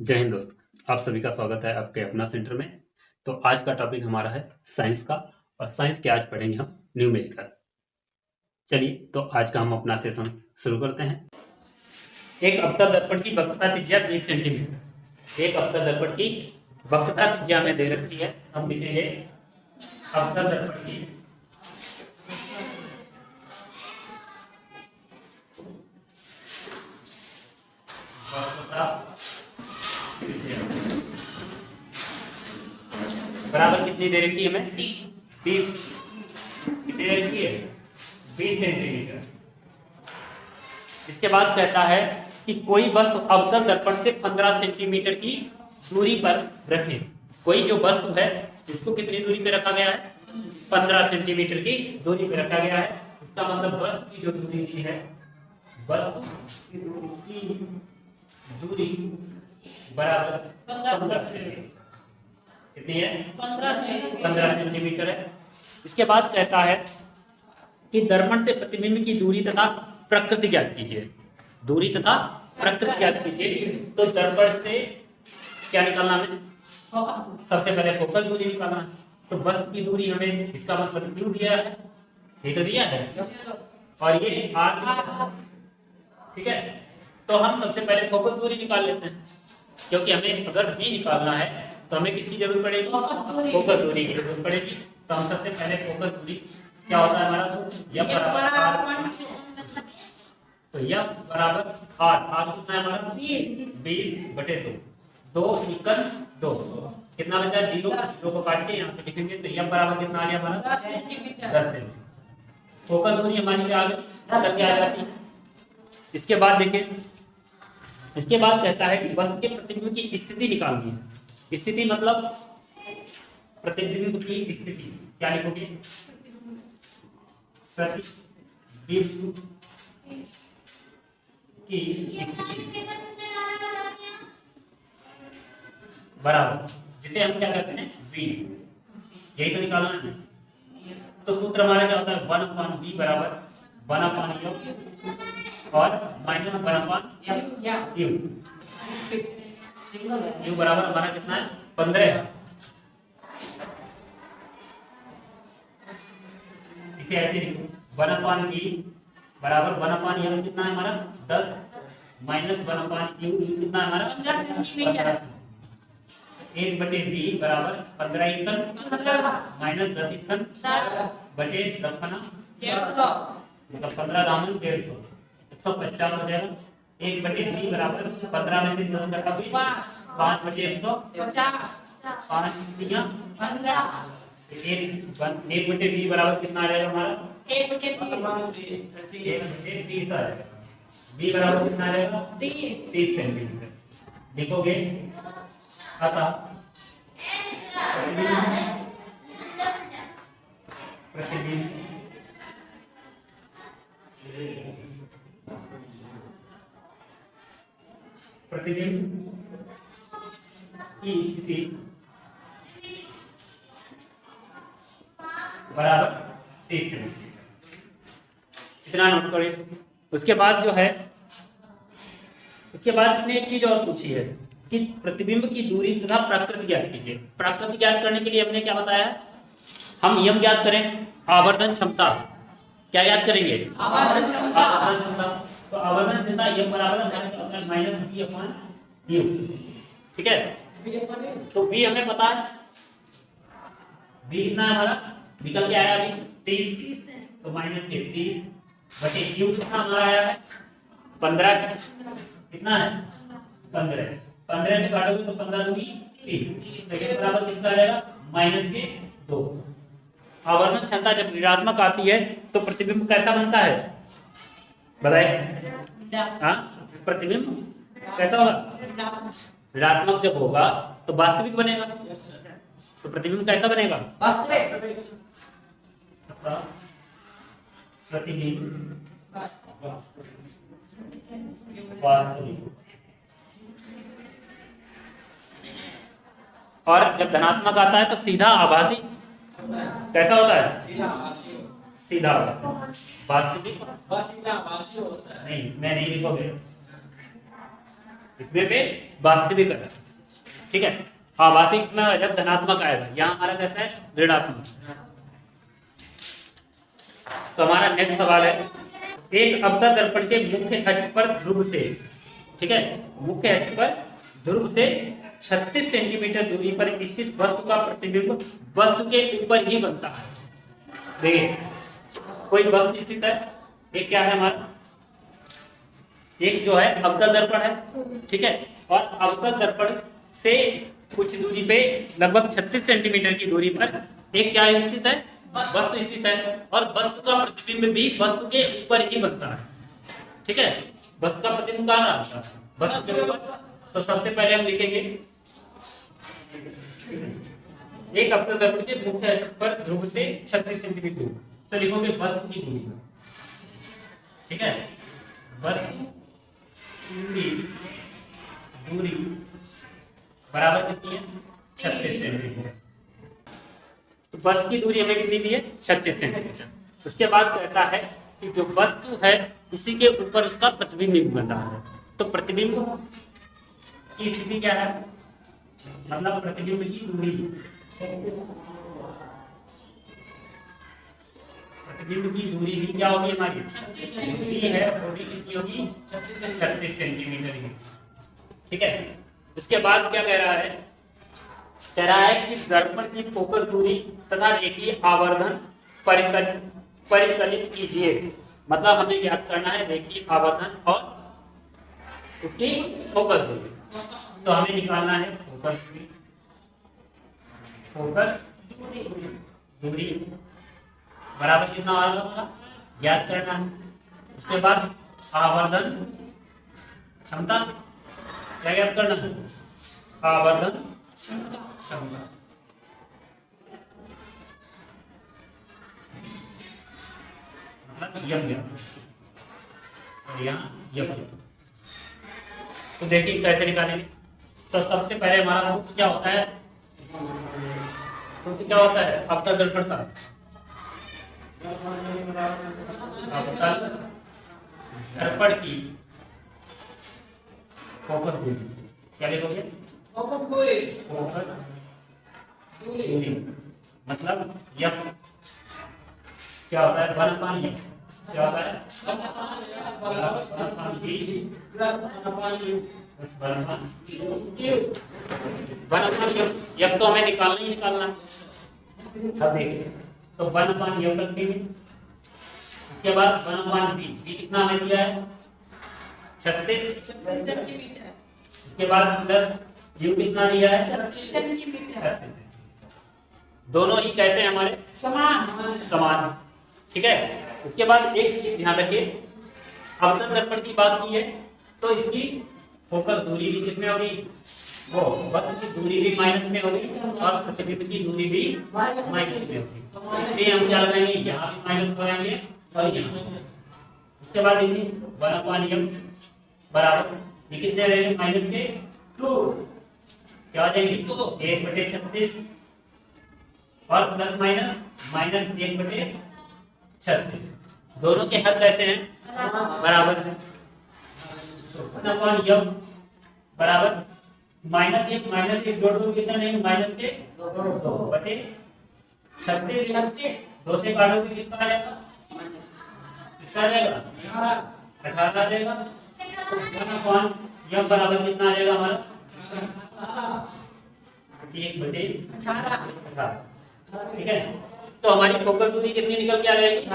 जय हिंद दोस्त। आप सभी का स्वागत है आपके अपना सेंटर में। तो आज का टॉपिक हमारा है साइंस का, और साइंस के आज पढ़ेंगे हम न्यूमेरिकल। चलिए तो आज का हम अपना सेशन शुरू करते हैं। एक अवतल दर्पण की वक्रता त्रिज्या 20 सेंटीमीटर। एक अवतल दर्पण की वक्रता त्रिज्या में दे रखी है, हम लिखेंगे अवतल दर्पण की वक्रता बराबर कितनी दे रखी है हमें? 20। कितनी दे रखी है? 20 सेंटीमीटर। इसके बाद कहता है कि कोई वस्तु अवतल दर्पण से 15 सेंटीमीटर की दूरी पर रखे। कोई जो वस्तु है इसको कितनी दूरी पे रखा गया है? 15 सेंटीमीटर की दूरी पे रखा गया है। इसका मतलब वस्तु की जो दूरी दी है, वस्तु की दूरी बराबर 15 सेंटीमीटर। कितनी है? 15 सेंटीमीटर है। इसके बाद कहता है कि दर्पण से प्रतिबिंब की दूरी तथा प्रकृति ज्ञात कीजिए। दूरी तथा प्रकृति ज्ञात कीजिए। तो दर्पण से क्या निकालना हमें? सबसे पहले फोकस दूरी निकालना है। तो वस्तु की दूरी हमें, इसका मतलब क्यों दिया है? ये तो दिया है, और ये आर। ठीक है, तो हम सबसे पहले फोकस दूरी निकाल लेते हैं, क्योंकि हमें अगर भी निकालना है तो हमें किसकी जरूरत पड़ेगी? फोकस दूरी की जरूरत पड़ेगी। तो हम सबसे पहले फोकस दूरी क्या होता है हमारा? यह बराबर, तो यह बराबर आर कितना है हमारा? 20/2। 2 इक्वल 2, कितना बचा? 0। 0 को काट के यहाँ पे लिखेंगे तो यह बराबर कितना आ गया हमारा? 10 सेंटीमीटर। फोकस दूरी हमारी क्या आ गई? 10 आ जाती है। इसके बाद देखिए, इसके बाद कहता है कि वस्तु के प्रतिबिंब की स्थिति निकालनी है। स्थिति मतलब प्रतिबिंब की स्थिति क्या लिखोगे? प्रतिबिंब की स्थिति बराबर, जिसे हम क्या कहते हैं? v। यही तो निकालना है। तो सूत्र हमारा क्या होता है? 1/v बराबर 1/u और माइनस 1/u। u बराबर हमारा कितना है? 15 है। इसे ऐसे लिखो, 1/v बराबर 1/m कितना है हमारा? 10 माइनस 1/u कितना है हमारा? 15 सेंटीमीटर। 1/v बराबर 15 इक्वल माइनस 10 इक्वल 10/10 मतलब 15 दामन 150, 150 हो जाएगा। 1/v बराबर 15 में से 10 घटा 5/150, 5 दिया 15। 1/v बराबर कितना आ जाएगा हमारा? 1/30 आ जाएगा। v बराबर कितना आ जाएगा? 30 सेंटीमीटर लिखोगे। अतः प्रतिबिंब की स्थिति बराबर 30 सेंटीमीटर। इतना नोट करिए। उसके बाद जो है, उसके बाद इसने एक चीज और पूछी है कि प्रतिबिंब की दूरी तथा प्रकृति ज्ञात कीजिए। प्रकृति ज्ञात करने के लिए हमने क्या बताया है? हम यम ज्ञात करें, आवर्धन क्षमता। क्या याद करेंगे? आवर्धन क्षमता। तो आवर्धन क्षमता यम बराबर हमारा -v/u। ठीक है, तो v हमें पता है। v कितना है हमारा? निकल के आया अभी 30, तो -30/u कितना हमारा आया है? 15। कितना है? 15। 15 से काटोगे तो 15 दूनी 30। सेकंड बराबर कितना आ जाएगा? -2। आवर्धन क्षमता जब ऋणात्मक आती है तो प्रतिबिंब कैसा बनता है? बताइए। हाँ, प्रतिबिंब कैसा होगा? ऋणात्मक जब होगा तो वास्तविक बनेगा। तो प्रतिबिंब कैसा बनेगा? वास्तविक। प्रतिबिंब वास्तविक। और जब धनात्मक आता है तो सीधा आभासी। कैसा होता है? सीधा वास्तविक होता है। नहीं, इसमें नहीं लिखोगे। इसमें पे वास्तविक है, ठीक है। आभासी इसमें जब धनात्मक आएगा, यहाँ हमारा कैसा है ऋणात्मक। तो हमारा नेक्स्ट सवाल है, एक अवतल दर्पण के मुख्य अक्ष पर ध्रुव से, ठीक है, मुख्य अक्ष पर ध्रुव से 36 सेंटीमीटर दूरी पर स्थित वस्तु का प्रतिबिंब वस्तु के ऊपर ही बनता है। देखिए कोई वस्तु स्थित है, एक क्या है हमारा, एक जो है अवतल दर्पण है, ठीक है, और अवतल दर्पण से कुछ दूरी पे लगभग 36 सेंटीमीटर की दूरी पर एक क्या स्थित है, वस्तु स्थित है, और वस्तु का प्रतिबिंब भी वस्तु के ऊपर ही बनता है, ठीक है। वस्तु का प्रतिबिंब कहाँ बनता है, वस्तु के ऊपर। तो सबसे पहले हम लिखेंगे एक अवतल दर्पण के मुख्य अक्ष पर ध्रुव से 36 सेंटीमीटर, तो लिखोगे वस्तु की दूरी, ठीक है, वस्तु की दूरी बराबर कितनी है 36 सेंटीमीटर। तो वस्तु की दूरी हमें कितनी दी है 36 सेंटीमीटर। उसके बाद कहता है कि जो वस्तु है उसी के ऊपर उसका प्रतिबिंब बन रहा है। तो प्रतिबिंब की स्थिति क्या है, मतलब प्रतिबिंब की दूरी, प्रतिबिंब की दूरी भी क्या होगी हमारी दूरी है, वो भी कितनी होगी 36 सेंटीमीटर की, ठीक है। उसके बाद क्या कह रहा है, कह रहा है कि दर्पण की फोकस दूरी तथा रेखीय आवर्धन परिकलित कीजिए। मतलब हमें ज्ञात करना है रेखीय आवर्धन और उसकी फोकस दूरी। तो हमें निकालना है फोकस दूरी, फोकस दूरी बराबर कितना आएगा ज्ञात करना है। उसके बाद आवर्धन क्षमता क्या ज्ञात करना है, आवर्धन क्षमता, मतलब यम और यहाँ यम। तो देखिए कैसे निकालेंगे। तो सबसे पहले हमारा सूत्र क्या होता है, सूत्र क्या होता है अवतल दर्पण का, अवतल दर्पण की फोकस दूरी क्या लिखोगे, फोकस दूरी मतलब यफ क्या होता है 1/f, क्या होता है 1/f तो हमें निकालना ही निकालना। अब देखिए तो 1/f रखेंगे। उसके बाद 1/b कितना हमें दिया है 36 सेंटीमीटर। उसके बाद प्लस यू कितना दिया है 36 सेंटीमीटर। दोनों ही कैसे हमारे समान, ठीक है। उसके बाद एक चीज ध्यान रखिए, अवतल दर्पण की बात की है तो इसकी फोकस दूरी भी किसमें होगी, वो वस्तु की दूरी भी माइनस में होगी और प्रतिबिंब की दूरी भी माइनस में होगी। इसलिए हम क्या लगाएंगे, यहाँ भी माइनस लगाएंगे और यहाँ। उसके बाद देखिए 1/m बराबर ये कितने रहेंगे माइनस के 2, क्या आ जाएंगे 1/36 और प्लस माइनस 1/36। दोनों के हद कैसे हैं बराबर है। तो यम बराबर -1 जोड़ दो कितना नहीं माइनस के 2/36 2 से काटोगे कितना आ जाएगा, कितना आ जाएगा 18 आ जाएगा। यम बराबर कितना आ जाएगा हमारा 1/18, ठीक है। तो हमारी फोकस दूरी कितनी निकल के आ जाएगी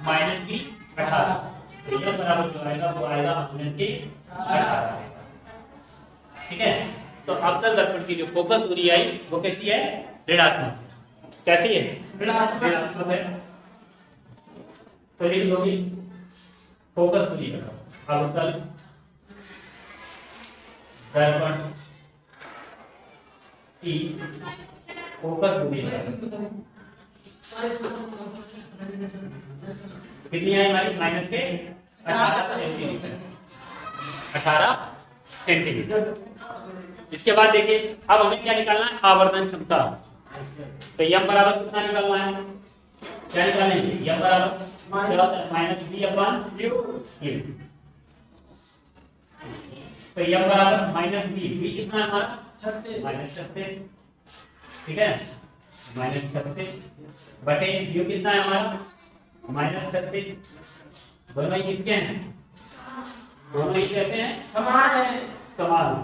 -18। तो यह बराबर जो आएगा वो आएगा -18, ठीक है। तो अवतल दर्पण की जो फोकस दूरी आई वो कैसी है ऋणात्मक, कैसी है ऋणात्मक है। तो लिख दोगे फोकस दूरी अवतल दर्पण की फोकस दूरी कितनी आई हमारी माइनस के 18 सेंटीमीटर। इसके बाद देखिए अब हमें क्या निकालना है आवर्धन क्षमता। तो यम बराबर कितना निकालना है, क्या निकालेंगे यम बराबर -b/u। तो यम बराबर माइनस बी कितना है हमारा 36 -36, ठीक है, -36 बटे यू कितना है हमारा -36। दोनों ही किसके हैं, दोनों ही कैसे हैं, समान है, समान,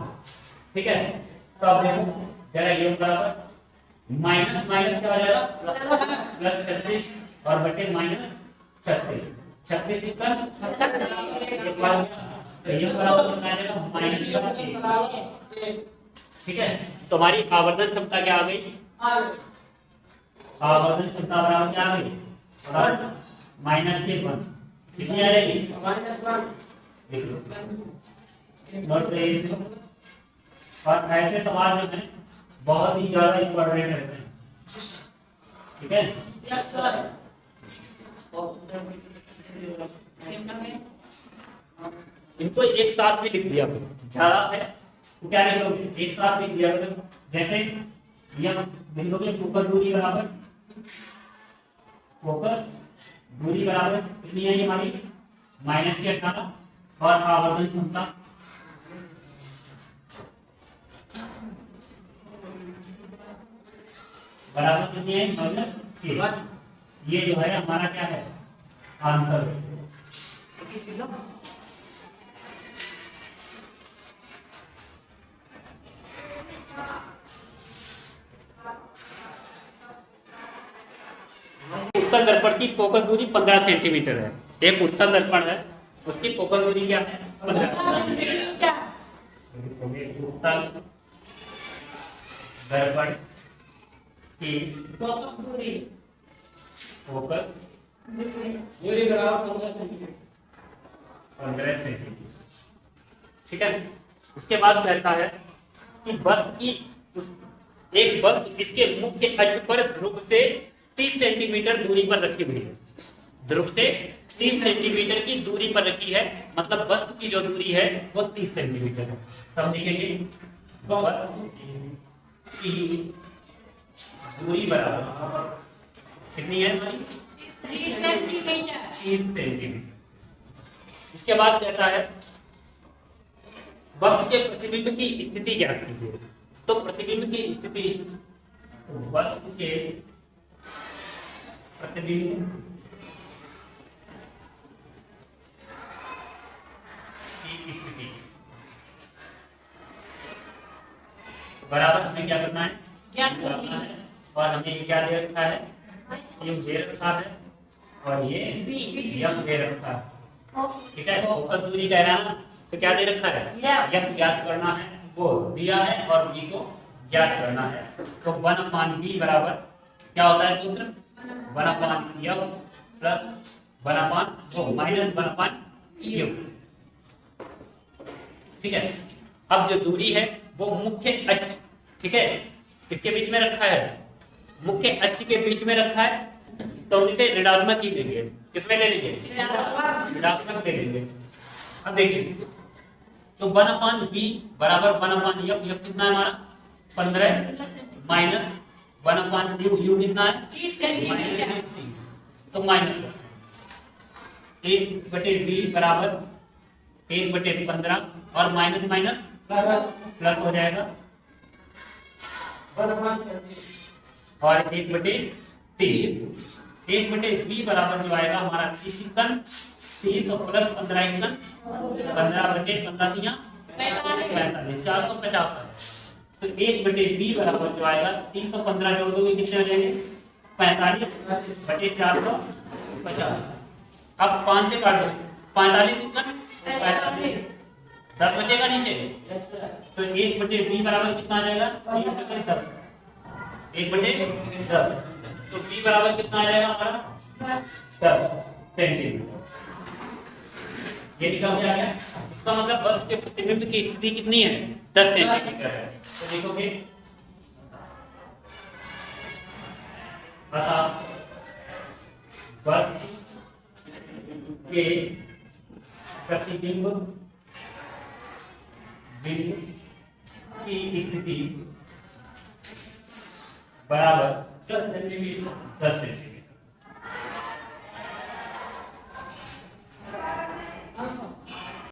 ठीक है। तो अब देखो जरा ये बराबर माइनस माइनस क्या हो जाएगा प्लस 36 और बटे -36, 36 इक्वल 36 एक बार तो ये बराबर कितना आ जाएगा -1, ठीक है। तो हमारी आवर्धन क्षमता क्या आ गई, आवर्धन क्षमता बराबर क्या आ गई और -1 कितनी आ जाएगी -1, लिख लो नोट करिए। और ऐसे सवाल जो है बहुत ही ज्यादा इंपॉर्टेंट रहते हैं, ठीक है। Yes sir. इनको एक साथ भी लिख दिया करो, ज्यादा है तो क्या लिख लोगे, एक साथ लिख दिया करो। जैसे यह लिख लोगे फोकस दूरी बराबर, फोकस दूरी बराबर कितनी है हमारी -18 और आवर्धन क्षमता बराबर कितनी है -1। ये जो है हमारा क्या है आंसर। उत्तल दर्पण की फोकस दूरी 15 सेंटीमीटर है। एक उत्तल दर्पण है उसकी फोकस दूरी क्या है 15 सेंटीमीटर। उत्तल दर्पण की फोकस दूरी बराबर 15 सेंटीमीटर, ठीक है। उसके बाद कहता है कि वस्तु की एक वस्तु इसके मुख्य अक्ष पर ध्रुव से 30 सेंटीमीटर दूरी पर रखी हुई है, ध्रुव से 30 सेंटीमीटर की दूरी पर रखी है, मतलब वस्तु की जो दूरी है वो 30 सेंटीमीटर है। तब लिखेंगे वस्तु की दूरी बराबर कितनी है हमारी 30 सेंटीमीटर। इसके बाद कहता है वस्तु के प्रतिबिंब की स्थिति ज्ञात कीजिए। तो प्रतिबिंब की स्थिति वस्तु के प्रतिबिंब की स्थिति बराबर हमें क्या करना है ज्ञात करना है। और हमें क्या दे रखा है, ये दे रखा है और ये यम दे रखा है, ठीक है। फोकस दूरी कह रहा है ना, तो क्या दे रखा है यम ज्ञात करना है, वो दिया है और बी को ज्ञात करना है। तो 1/b बराबर क्या होता है सूत्र 1/f प्लस 1/1/u, ठीक है। अब जो दूरी है वो मुख्य अक्ष, ठीक है, किसके बीच में रखा है, मुख्य अक्ष के बीच में रखा है, तो हम इसे ऋणात्मक ही लेंगे। किसमें ले लेंगे ऋणात्मक ले लेंगे। अब देखिए तो 1/b बराबर 1/f, f कितना है हमारा 15 माइनस 1/u, u कितना है 30 सेंटीमीटर, तो माइनस 1/b बराबर 1/15 और माइनस माइनस प्लस हो जाएगा और 1/30। 1/b बराबर जो आएगा हमारा 30 और प्लस 15 15/15 45 450 है। तो 1/b बराबर जो आएगा 315 जोड़ दोगे कितने आ जाएंगे 45/450। अब 5 से काट दो 45 10 बचेगा नीचे, तो 1/b बराबर कितना आ जाएगा 1/10, 1/10। तो b बराबर कितना आ जाएगा हमारा 10 सेंटीमीटर। ये निकल के आ गया। इसका मतलब बल्ब के प्रतिबिंब की स्थिति कितनी है 10 सेंटीमीटर है। तो देखोगे बल्ब के प्रतिबिंब की स्थिति बराबर 10 सेंटीमीटर